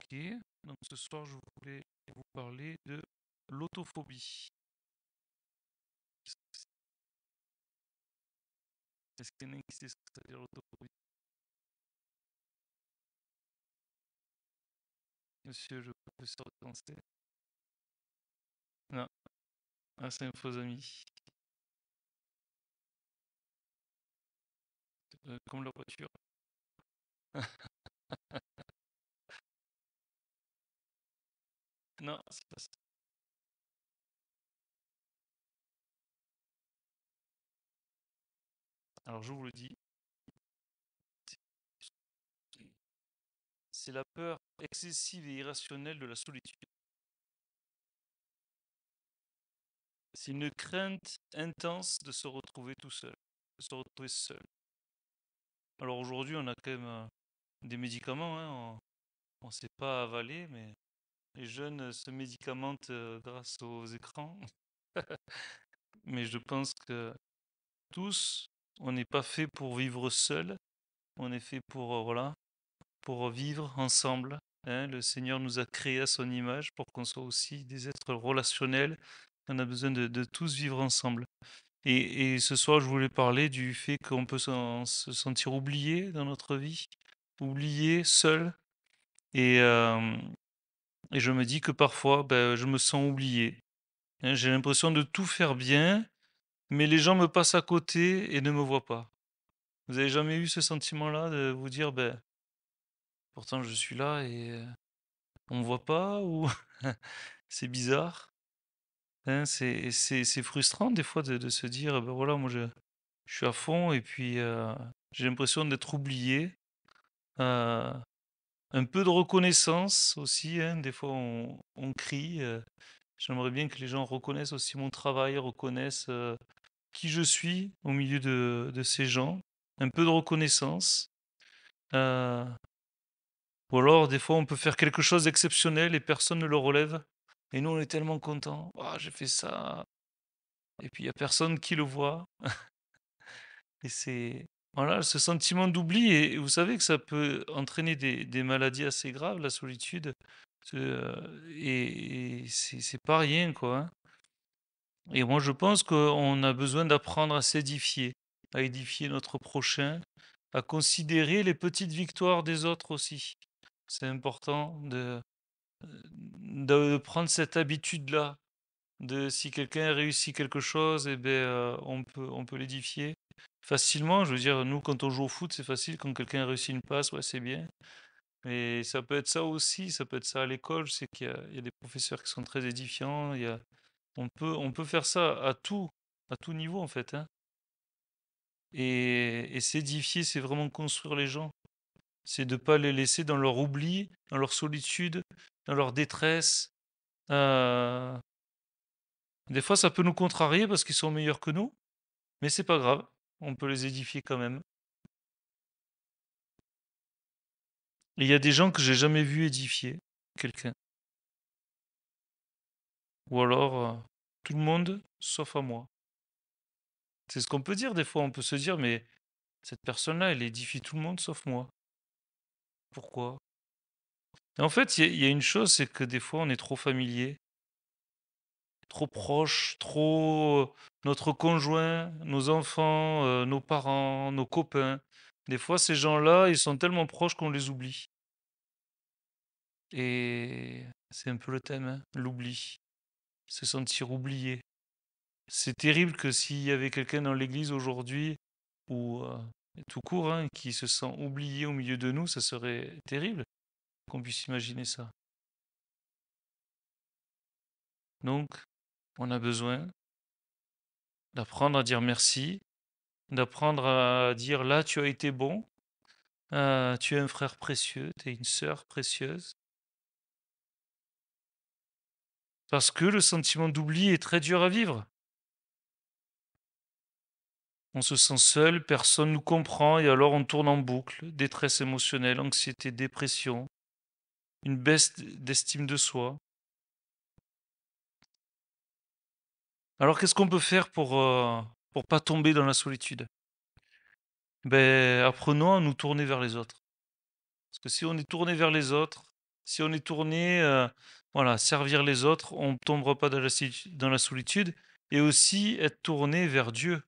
Ok, donc ce soir je voulais vous parler de l'autophobie. Est-ce qu'il y en a qui sait ce que c'est l'autophobie? Monsieur le professeur de français? Non, ah, c'est un faux ami. Comme la voiture. Non, c'est pas ça. Alors je vous le dis, c'est la peur excessive et irrationnelle de la solitude. C'est une crainte intense de se retrouver tout seul, de se retrouver seul. Alors aujourd'hui, on a quand même des médicaments, hein, on ne sait pas avaler, mais les jeunes se médicamentent grâce aux écrans. Mais je pense que tous, on n'est pas fait pour vivre seul. On est fait pour, voilà, pour vivre ensemble, hein. Le Seigneur nous a créés à son image pour qu'on soit aussi des êtres relationnels. On a besoin de tous vivre ensemble. Et ce soir, je voulais parler du fait qu'on peut se sentir oublié dans notre vie, oublié, seul. Et, euh, et je me dis que parfois, ben, je me sens oublié, hein. J'ai l'impression de tout faire bien, mais les gens me passent à côté et ne me voient pas. Vous avez jamais eu ce sentiment-là de vous dire, ben, pourtant je suis là et on me voit pas ou c'est bizarre, hein, c'est frustrant des fois de se dire, ben voilà, je suis à fond et puis j'ai l'impression d'être oublié. Euh, un peu de reconnaissance aussi, hein, des fois on crie. J'aimerais bien que les gens reconnaissent aussi mon travail, reconnaissent qui je suis au milieu de ces gens. Un peu de reconnaissance. Euh, ou alors, des fois, on peut faire quelque chose d'exceptionnel et personne ne le relève. Et nous, on est tellement contents. Ah, j'ai fait ça. Et puis, il n'y a personne qui le voit. Et c'est. Voilà, ce sentiment d'oubli. Et vous savez que ça peut entraîner des maladies assez graves, la solitude. Et c'est pas rien, quoi, hein. Et moi, je pense qu'on a besoin d'apprendre à édifier notre prochain, à considérer les petites victoires des autres aussi. C'est important de prendre cette habitude-là, de si quelqu'un réussit quelque chose, eh ben, on peut l'édifier facilement. Je veux dire, nous, quand on joue au foot, c'est facile. Quand quelqu'un réussit une passe, ouais, c'est bien. Mais ça peut être ça aussi, ça peut être ça à l'école. Je sais il y a des professeurs qui sont très édifiants. On peut faire ça à tout niveau en fait, hein. Et s'édifier, c'est vraiment construire les gens. C'est de ne pas les laisser dans leur oubli, dans leur solitude, dans leur détresse. Euh, des fois, ça peut nous contrarier parce qu'ils sont meilleurs que nous, mais c'est pas grave. On peut les édifier quand même. Et il y a des gens que j'ai jamais vu édifier quelqu'un. Ou alors, tout le monde sauf à moi. C'est ce qu'on peut dire des fois. On peut se dire, mais cette personne-là, elle édifie tout le monde sauf moi. Pourquoi? Et en fait, il y a une chose, c'est que des fois, on est trop familier, trop proche, trop notre conjoint, nos enfants, nos parents, nos copains. Des fois, ces gens-là, ils sont tellement proches qu'on les oublie. Et c'est un peu le thème, hein, l'oubli, se sentir oublié. C'est terrible que s'il y avait quelqu'un dans l'église aujourd'hui, ou tout court, hein, qui se sent oublié au milieu de nous, ça serait terrible qu'on puisse imaginer ça. Donc, on a besoin d'apprendre à dire merci, d'apprendre à dire là tu as été bon, tu es un frère précieux, tu es une sœur précieuse. Parce que le sentiment d'oubli est très dur à vivre. On se sent seul, personne ne nous comprend et alors on tourne en boucle. Détresse émotionnelle, anxiété, dépression, une baisse d'estime de soi. Alors qu'est-ce qu'on peut faire pour pas tomber dans la solitude? Ben, apprenons à nous tourner vers les autres. Parce que si on est tourné vers les autres, Si on est tourné, voilà, servir les autres, on ne tombera pas dans la solitude. Et aussi être tourné vers Dieu.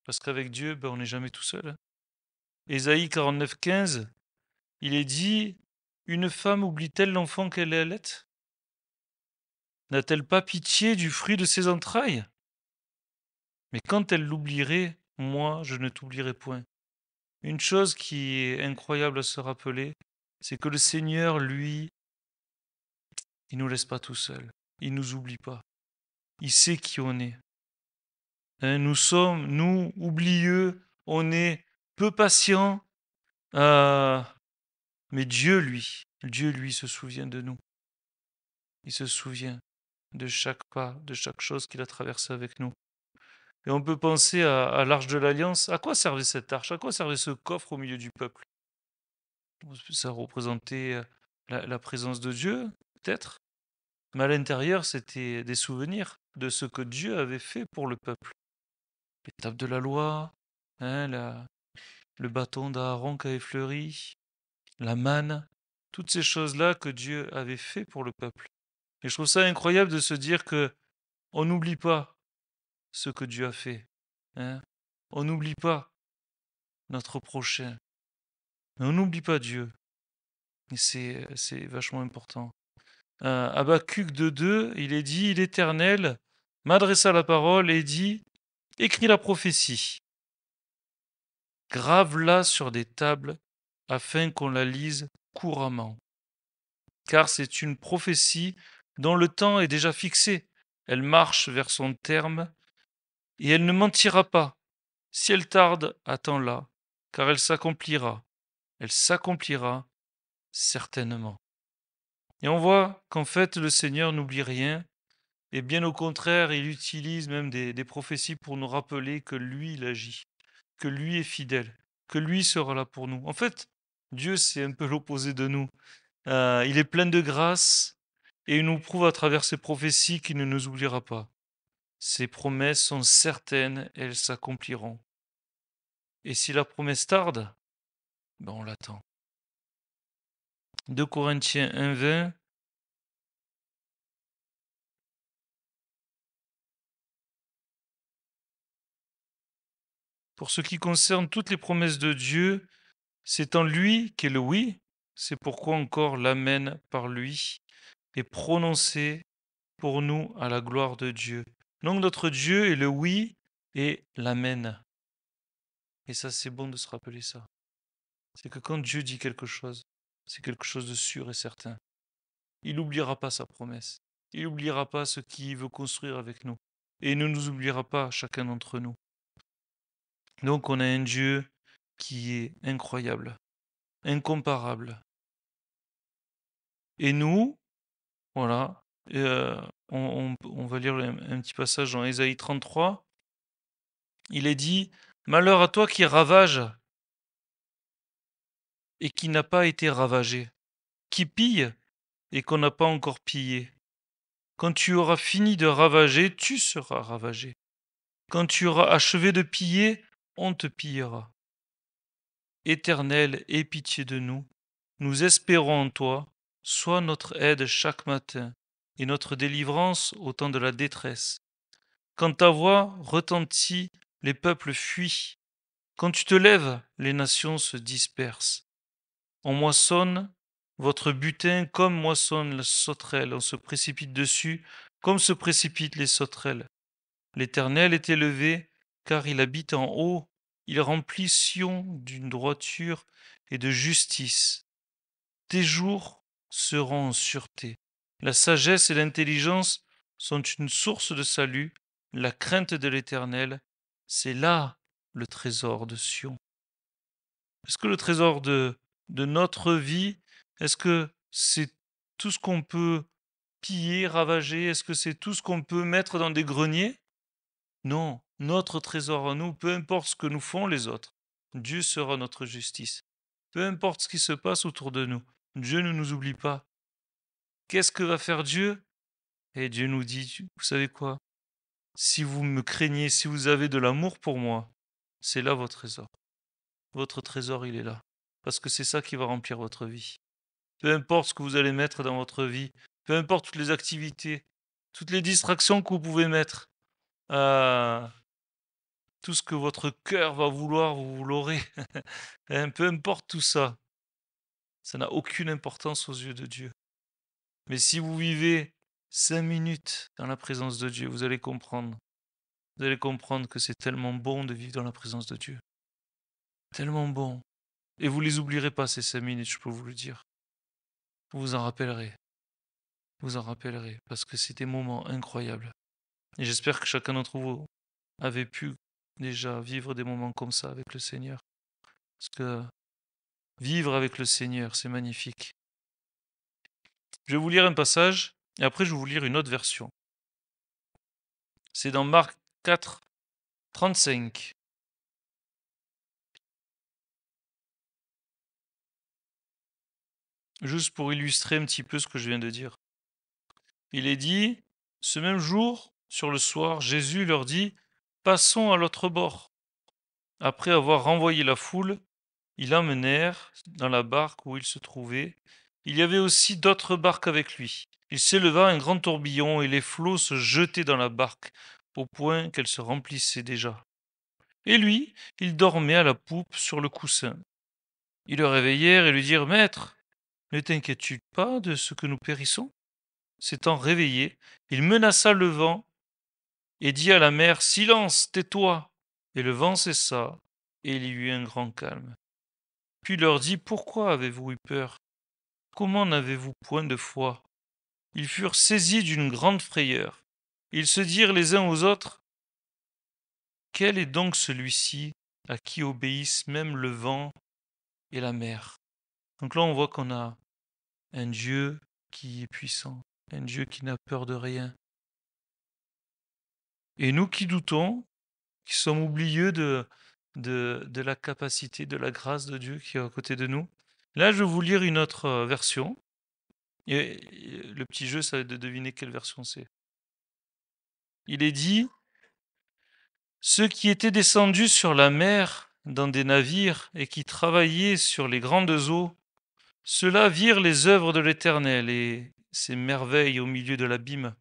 Parce qu'avec Dieu, ben, on n'est jamais tout seul, hein. Ésaïe 49,15, il est dit: Une femme oublie-t-elle l'enfant qu'elle allaite? N'a-t-elle pas pitié du fruit de ses entrailles? Mais quand elle l'oublierait, moi, je ne t'oublierai point. Une chose qui est incroyable à se rappeler, c'est que le Seigneur, lui, il nous laisse pas tout seuls. Il nous oublie pas. Il sait qui on est. Hein, nous sommes, nous, oublieux, on est peu patients, mais Dieu, lui, se souvient de nous. Il se souvient de chaque pas, de chaque chose qu'il a traversé avec nous. Et on peut penser à l'arche de l'Alliance. À quoi servait cette arche? À quoi servait ce coffre au milieu du peuple? Ça représentait la présence de Dieu, peut-être. Mais à l'intérieur, c'était des souvenirs de ce que Dieu avait fait pour le peuple. Les tables de la loi, hein, le bâton d'Aaron qui avait fleuri, la manne, toutes ces choses-là que Dieu avait fait pour le peuple. Et je trouve ça incroyable de se dire que on n'oublie pas ce que Dieu a fait, hein. On n'oublie pas notre prochain, mais on n'oublie pas Dieu. Et c'est vachement important. Habakkuk 2,2, il est dit: L'Éternel m'adressa la parole et dit: Écris la prophétie, grave-la sur des tables, afin qu'on la lise couramment. Car c'est une prophétie dont le temps est déjà fixé. Elle marche vers son terme, et elle ne mentira pas. Si elle tarde, attends-la, car elle s'accomplira. Elle s'accomplira certainement. Et on voit qu'en fait, le Seigneur n'oublie rien, et bien au contraire, il utilise même des prophéties pour nous rappeler que lui, il agit, que lui est fidèle, que lui sera là pour nous. En fait, Dieu, c'est un peu l'opposé de nous. Il est plein de grâce, et il nous prouve à travers ses prophéties qu'il ne nous oubliera pas. Ses promesses sont certaines, elles s'accompliront. Et si la promesse tarde, ben on l'attend. 2 Corinthiens 1,20. Pour ce qui concerne toutes les promesses de Dieu, c'est en lui qu'est le oui. C'est pourquoi encore l'amen par lui est prononcé pour nous à la gloire de Dieu. Donc notre Dieu est le oui et l'amen. Et ça, c'est bon de se rappeler ça. C'est que quand Dieu dit quelque chose, c'est quelque chose de sûr et certain. Il n'oubliera pas sa promesse. Il n'oubliera pas ce qu'il veut construire avec nous. Et il ne nous oubliera pas, chacun d'entre nous. Donc on a un Dieu qui est incroyable, incomparable. Et nous, voilà, on va lire un petit passage dans Ésaïe 33. Il est dit: Malheur à toi qui ravage et qui n'a pas été ravagé, qui pille et qu'on n'a pas encore pillé. Quand tu auras fini de ravager, tu seras ravagé. Quand tu auras achevé de piller, on te pillera. Éternel, aie pitié de nous. Nous espérons en toi. Sois notre aide chaque matin et notre délivrance au temps de la détresse. Quand ta voix retentit, les peuples fuient. Quand tu te lèves, les nations se dispersent. On moissonne votre butin comme moissonne la sauterelle. On se précipite dessus comme se précipitent les sauterelles. L'Éternel est élevé, car il habite en haut. Il remplit Sion d'une droiture et de justice. Tes jours seront en sûreté. La sagesse et l'intelligence sont une source de salut. La crainte de l'Éternel, c'est là le trésor de Sion. Est-ce que le trésor de notre vie, est-ce que c'est tout ce qu'on peut piller, ravager? Est-ce que c'est tout ce qu'on peut mettre dans des greniers? Non, notre trésor à nous, peu importe ce que nous font les autres, Dieu sera notre justice. Peu importe ce qui se passe autour de nous, Dieu ne nous oublie pas. Qu'est-ce que va faire Dieu? Et Dieu nous dit, vous savez quoi? Si vous me craignez, si vous avez de l'amour pour moi, c'est là votre trésor. Votre trésor, il est là. Parce que c'est ça qui va remplir votre vie. peu importe ce que vous allez mettre dans votre vie, peu importe toutes les activités, toutes les distractions que vous pouvez mettre, euh, tout ce que votre cœur va vouloir, vous l'aurez. Hein, peu importe tout ça, ça n'a aucune importance aux yeux de Dieu. Mais si vous vivez 5 minutes dans la présence de Dieu, vous allez comprendre. Vous allez comprendre que c'est tellement bon de vivre dans la présence de Dieu. Tellement bon. Et vous les oublierez pas, ces 5 minutes, je peux vous le dire. Vous vous en rappellerez. Vous en rappellerez. Parce que c'est des moments incroyables. Et j'espère que chacun d'entre vous avait pu déjà vivre des moments comme ça avec le Seigneur. Parce que vivre avec le Seigneur, c'est magnifique. Je vais vous lire un passage, et après je vais vous lire une autre version. C'est dans Marc 4, 35. Juste pour illustrer un petit peu ce que je viens de dire. Il est dit, ce même jour, sur le soir, Jésus leur dit, passons à l'autre bord. Après avoir renvoyé la foule, ils l'emmenèrent dans la barque où il se trouvait. Il y avait aussi d'autres barques avec lui. Il s'éleva un grand tourbillon et les flots se jetaient dans la barque, au point qu'elle se remplissait déjà. Et lui, il dormait à la poupe sur le coussin. Ils le réveillèrent et lui dirent, Maître, ne t'inquiètes-tu pas de ce que nous périssons? S'étant réveillé, il menaça le vent et dit à la mer, Silence, tais-toi. Et le vent cessa, et il y eut un grand calme. Puis il leur dit, Pourquoi avez-vous eu peur? Comment n'avez-vous point de foi? Ils furent saisis d'une grande frayeur. Ils se dirent les uns aux autres, Quel est donc celui-ci à qui obéissent même le vent et la mer? Donc là, on voit qu'on a un Dieu qui est puissant, un Dieu qui n'a peur de rien. Et nous qui doutons, qui sommes oublieux de la capacité, de la grâce de Dieu qui est à côté de nous. Là, je vais vous lire une autre version. Et le petit jeu, ça va être de deviner quelle version c'est. Il est dit, ceux qui étaient descendus sur la mer dans des navires et qui travaillaient sur les grandes eaux, ceux-là virent les œuvres de l'Éternel et ses merveilles au milieu de l'abîme.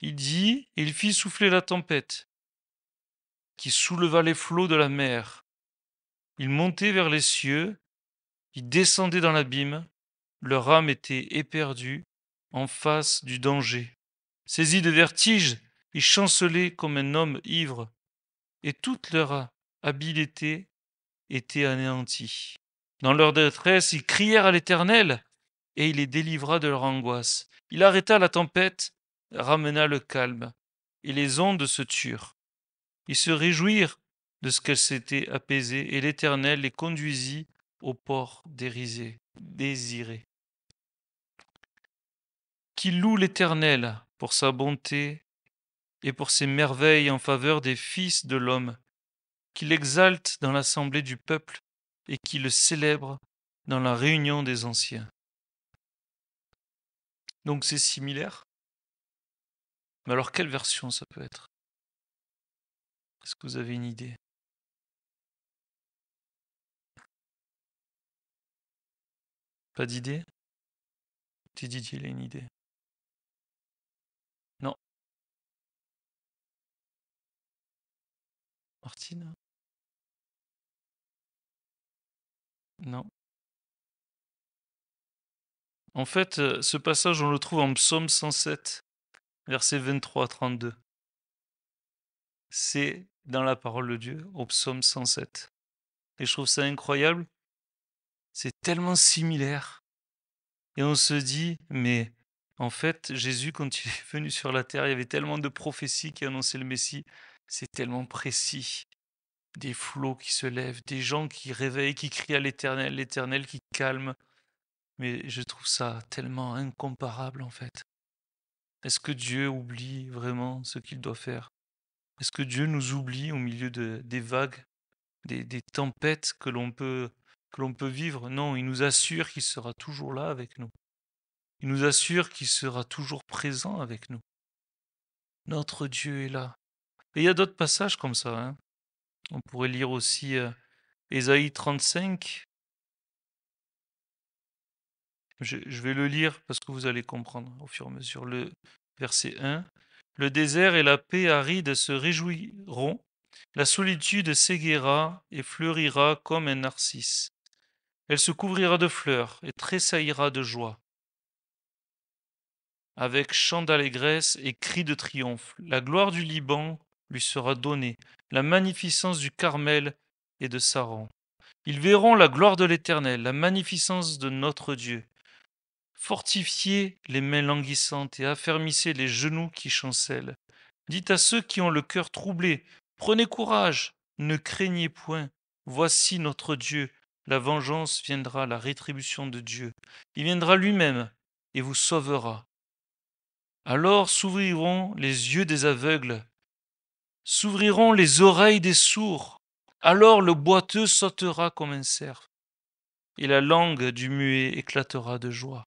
Il dit, il fit souffler la tempête, qui souleva les flots de la mer. Il montait vers les cieux, il descendait dans l'abîme, leur âme était éperdue en face du danger. Saisis de vertige, ils chancelaient comme un homme ivre, et toute leur habileté était anéantie. Dans leur détresse, ils crièrent à l'Éternel, et il les délivra de leur angoisse. Il arrêta la tempête, ramena le calme, et les ondes se turent. Ils se réjouirent de ce qu'elles s'étaient apaisées, et l'Éternel les conduisit au port désiré. Qu'il loue l'Éternel pour sa bonté et pour ses merveilles en faveur des fils de l'homme, qu'il exalte dans l'assemblée du peuple et qu'il le célèbre dans la réunion des anciens. Donc c'est similaire. Mais alors quelle version ça peut être? Est-ce que vous avez une idée? Pas d'idée? Petit Didier, il a une idée. Non. Martine? Non. En fait, ce passage, on le trouve en Psaume 107, versets 23 à 32. C'est dans la parole de Dieu, au Psaume 107. Et je trouve ça incroyable. C'est tellement similaire. Et on se dit, mais en fait, Jésus, quand il est venu sur la terre, il y avait tellement de prophéties qui annonçaient le Messie. C'est tellement précis. Des flots qui se lèvent, des gens qui réveillent, qui crient à l'Éternel qui calme. Mais je trouve ça tellement incomparable en fait. Est-ce que Dieu oublie vraiment ce qu'il doit faire? Est-ce que Dieu nous oublie au milieu des vagues, des tempêtes que l'on peut vivre? Non, il nous assure qu'il sera toujours là avec nous. Il nous assure qu'il sera toujours présent avec nous. Notre Dieu est là. Et il y a d'autres passages comme ça. Hein. On pourrait lire aussi Ésaïe 35. Je vais le lire parce que vous allez comprendre au fur et à mesure. Le verset 1. Le désert et la paix aride se réjouiront, la solitude s'égaira et fleurira comme un narcisse. Elle se couvrira de fleurs et tressaillira de joie, avec chants d'allégresse et cris de triomphe. La gloire du Liban lui sera donnée, la magnificence du Carmel et de Saran. Ils verront la gloire de l'Éternel, la magnificence de notre Dieu. Fortifiez les mains languissantes et affermissez les genoux qui chancellent. Dites à ceux qui ont le cœur troublé, prenez courage, ne craignez point. Voici notre Dieu, la vengeance viendra, la rétribution de Dieu. Il viendra lui-même et vous sauvera. Alors s'ouvriront les yeux des aveugles, s'ouvriront les oreilles des sourds. Alors le boiteux sautera comme un cerf, et la langue du muet éclatera de joie.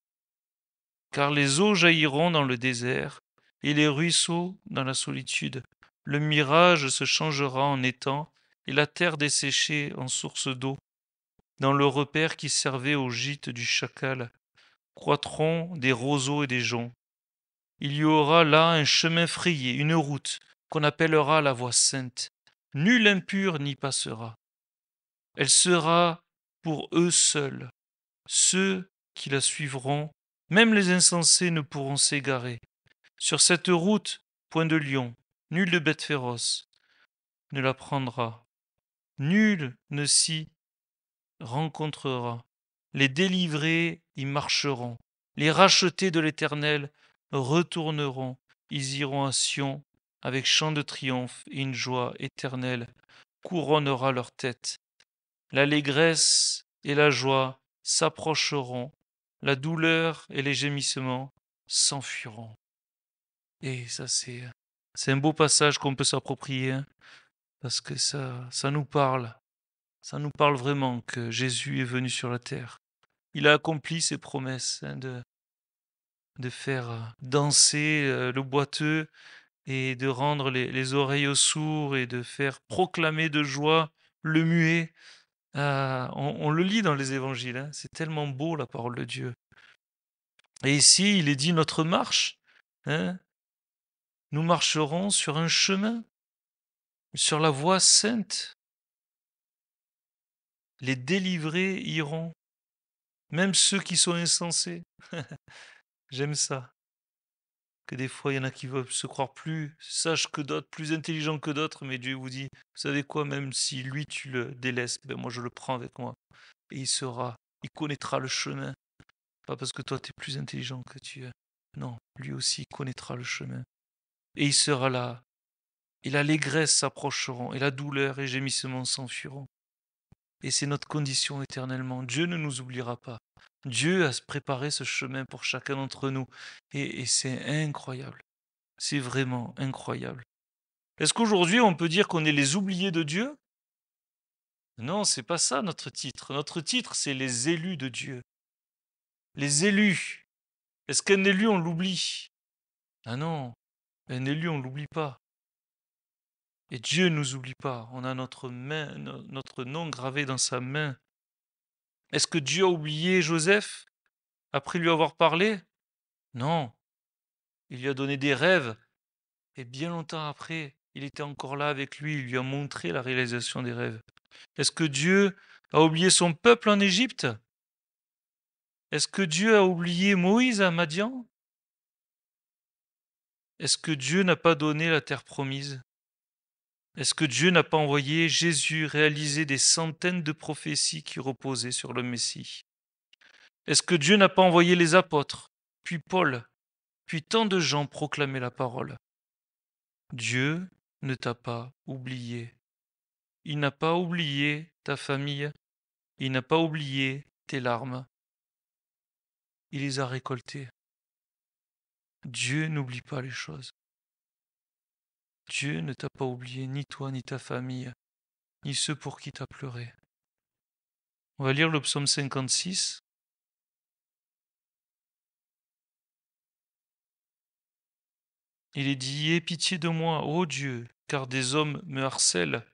Car les eaux jailliront dans le désert, et les ruisseaux dans la solitude. Le mirage se changera en étang, et la terre desséchée en source d'eau. Dans le repaire qui servait au gîte du chacal, croîtront des roseaux et des joncs. Il y aura là un chemin frayé, une route, qu'on appellera la voie sainte. Nul impur n'y passera. Elle sera pour eux seuls. Ceux qui la suivront, même les insensés ne pourront s'égarer. Sur cette route, point de lion, nulle de bête féroce ne la prendra. Nul ne s'y rencontrera. Les délivrés y marcheront. Les rachetés de l'Éternel retourneront. Ils iront à Sion avec chant de triomphe et une joie éternelle couronnera leur tête. L'allégresse et la joie s'approcheront. La douleur et les gémissements s'enfuiront. Et ça, c'est un beau passage qu'on peut s'approprier, hein, parce que ça nous parle. Ça nous parle vraiment que Jésus est venu sur la terre. Il a accompli ses promesses, hein, de faire danser le boiteux et de rendre les oreilles aux sourds et de faire proclamer de joie le muet. On le lit dans les évangiles, hein, c'est tellement beau la parole de Dieu. Et ici, il est dit notre marche, hein, nous marcherons sur un chemin, sur la voie sainte. Les délivrés iront, même ceux qui sont insensés. J'aime ça. Que des fois, il y en a qui veulent se croire plus sages que d'autres, plus intelligents que d'autres, mais Dieu vous dit, vous savez quoi, même si lui tu le délaisses, ben moi je le prends avec moi. Et il connaîtra le chemin. Pas parce que toi tu es plus intelligent que tu es. Non, lui aussi connaîtra le chemin. Et il sera là. Et l'allégresse s'approcheront, et la douleur et gémissement s'enfuiront. Et c'est notre condition éternellement. Dieu ne nous oubliera pas. Dieu a préparé ce chemin pour chacun d'entre nous. Et c'est incroyable. C'est vraiment incroyable. Est-ce qu'aujourd'hui on peut dire qu'on est les oubliés de Dieu? Non, c'est pas ça notre titre. Notre titre, c'est les élus de Dieu. Les élus. Est-ce qu'un élu, on l'oublie? Ah non, un élu, on l'oublie pas. Et Dieu ne nous oublie pas. On a notre main, notre nom gravé dans sa main. Est-ce que Dieu a oublié Joseph après lui avoir parlé? Non. Il lui a donné des rêves. Et bien longtemps après, il était encore là avec lui. Il lui a montré la réalisation des rêves. Est-ce que Dieu a oublié son peuple en Égypte? Est-ce que Dieu a oublié Moïse à Madian? Est-ce que Dieu n'a pas donné la terre promise? Est-ce que Dieu n'a pas envoyé Jésus réaliser des centaines de prophéties qui reposaient sur le Messie? Est-ce que Dieu n'a pas envoyé les apôtres, puis Paul, puis tant de gens proclamer la parole? Dieu ne t'a pas oublié. Il n'a pas oublié ta famille. Il n'a pas oublié tes larmes. Il les a récoltées. Dieu n'oublie pas les choses. Dieu ne t'a pas oublié, ni toi, ni ta famille, ni ceux pour qui t'as pleuré. On va lire le psaume 56. Il est dit: Aie pitié de moi, ô Dieu, car des hommes me harcèlent.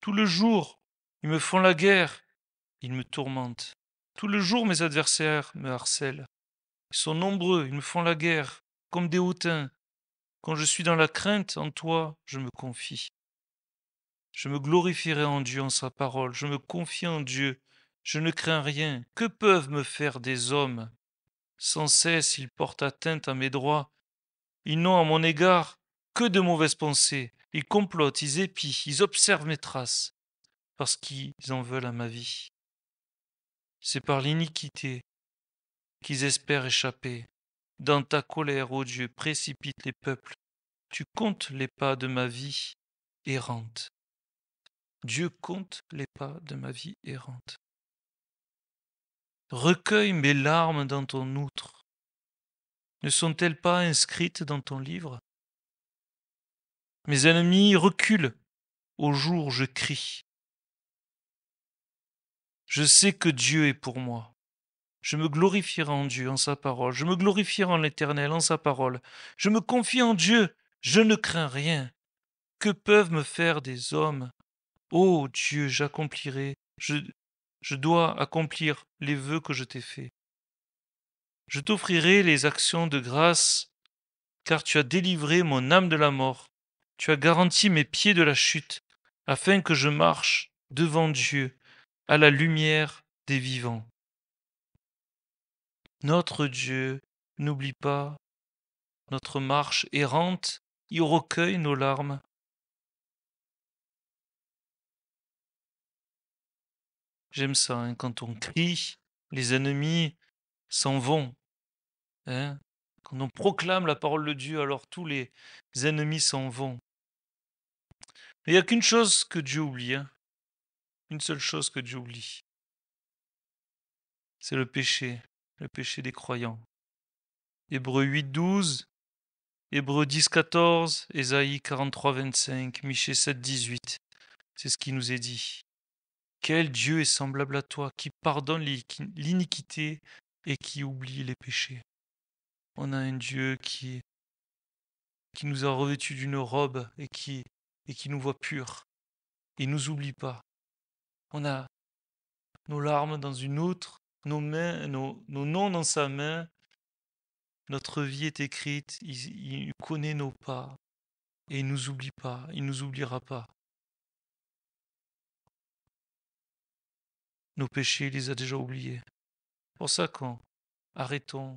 Tout le jour, ils me font la guerre, ils me tourmentent. Tout le jour, mes adversaires me harcèlent. Ils sont nombreux, ils me font la guerre, comme des hautains. Quand je suis dans la crainte, en toi, je me confie. Je me glorifierai en Dieu, en sa parole. Je me confie en Dieu. Je ne crains rien. Que peuvent me faire des hommes? Sans cesse, ils portent atteinte à mes droits. Ils n'ont à mon égard que de mauvaises pensées. Ils complotent, ils épient, ils observent mes traces, parce qu'ils en veulent à ma vie. C'est par l'iniquité qu'ils espèrent échapper. Dans ta colère, ô Dieu, précipite les peuples. Tu comptes les pas de ma vie errante. Dieu compte les pas de ma vie errante. Recueille mes larmes dans ton outre. Ne sont-elles pas inscrites dans ton livre? Mes ennemis reculent. Au jour où je crie. Je sais que Dieu est pour moi. Je me glorifierai en Dieu, en sa parole. Je me glorifierai en l'Éternel, en sa parole. Je me confie en Dieu. Je ne crains rien. Que peuvent me faire des hommes? Ô Dieu, j'accomplirai. Je dois accomplir les vœux que je t'ai faits. Je t'offrirai les actions de grâce, car tu as délivré mon âme de la mort. Tu as garanti mes pieds de la chute, afin que je marche devant Dieu, à la lumière des vivants. Notre Dieu n'oublie pas notre marche errante, il recueille nos larmes. J'aime ça, hein, quand on crie, les ennemis s'en vont. Hein. Quand on proclame la parole de Dieu, alors tous les ennemis s'en vont. Il n'y a qu'une chose que Dieu oublie, hein. Une seule chose que Dieu oublie. C'est le péché des croyants. Hébreux 8, 12, Hébreux 10, 14, Ésaïe 43, 25, Michée 7, 18. C'est ce qui nous est dit. Quel Dieu est semblable à toi, qui pardonne l'iniquité et qui oublie les péchés. On a un Dieu qui nous a revêtus d'une robe et qui nous voit purs. Il ne nous oublie pas. On a nos larmes dans une outre, nos mains, nos noms dans sa main. Notre vie est écrite, il connaît nos pas et il ne nous oublie pas, il ne nous oubliera pas. Nos péchés, il les a déjà oubliés. C'est pour ça arrêtons,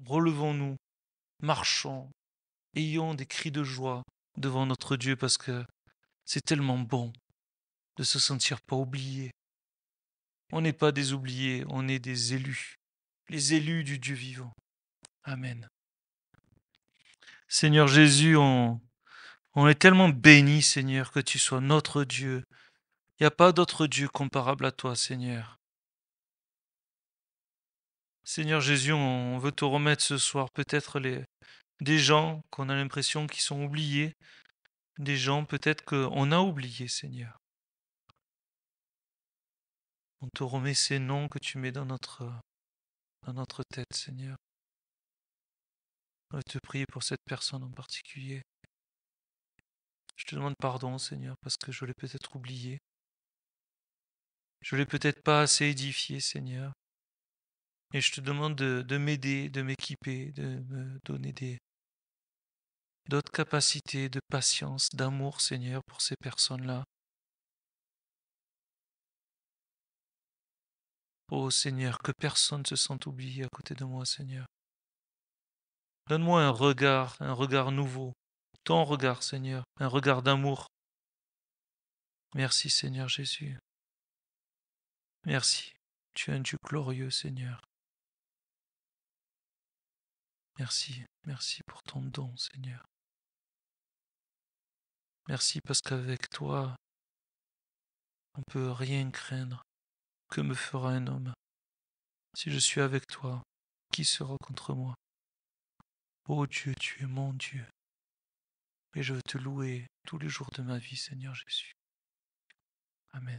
relevons-nous, marchons, ayons des cris de joie devant notre Dieu parce que c'est tellement bon de se sentir pas oublié. On n'est pas des oubliés, on est des élus, les élus du Dieu vivant. Amen. Seigneur Jésus, on est tellement béni, Seigneur, que tu sois notre Dieu. Il n'y a pas d'autre Dieu comparable à toi, Seigneur. Seigneur Jésus, on veut te remettre ce soir peut-être des gens qu'on a l'impression qu'ils sont oubliés, des gens peut-être qu'on a oubliés, Seigneur. On te remet ces noms que tu mets dans notre tête, Seigneur. On veut te prier pour cette personne en particulier. Je te demande pardon, Seigneur, parce que je l'ai peut-être oublié. Je l'ai peut-être pas assez édifié, Seigneur. Et je te demande de m'aider, de m'équiper, de me donner d'autres capacités de patience, d'amour, Seigneur, pour ces personnes-là. Oh Seigneur, que personne ne se sente oublié à côté de moi, Seigneur. Donne-moi un regard nouveau. Ton regard, Seigneur, un regard d'amour. Merci, Seigneur Jésus. Merci. Tu es un Dieu glorieux, Seigneur. Merci, merci pour ton don, Seigneur. Merci parce qu'avec toi, on ne peut rien craindre. Que me fera un homme? Si je suis avec toi, qui sera contre moi? Ô Dieu, tu es mon Dieu. Et je veux te louer tous les jours de ma vie, Seigneur Jésus. Amen.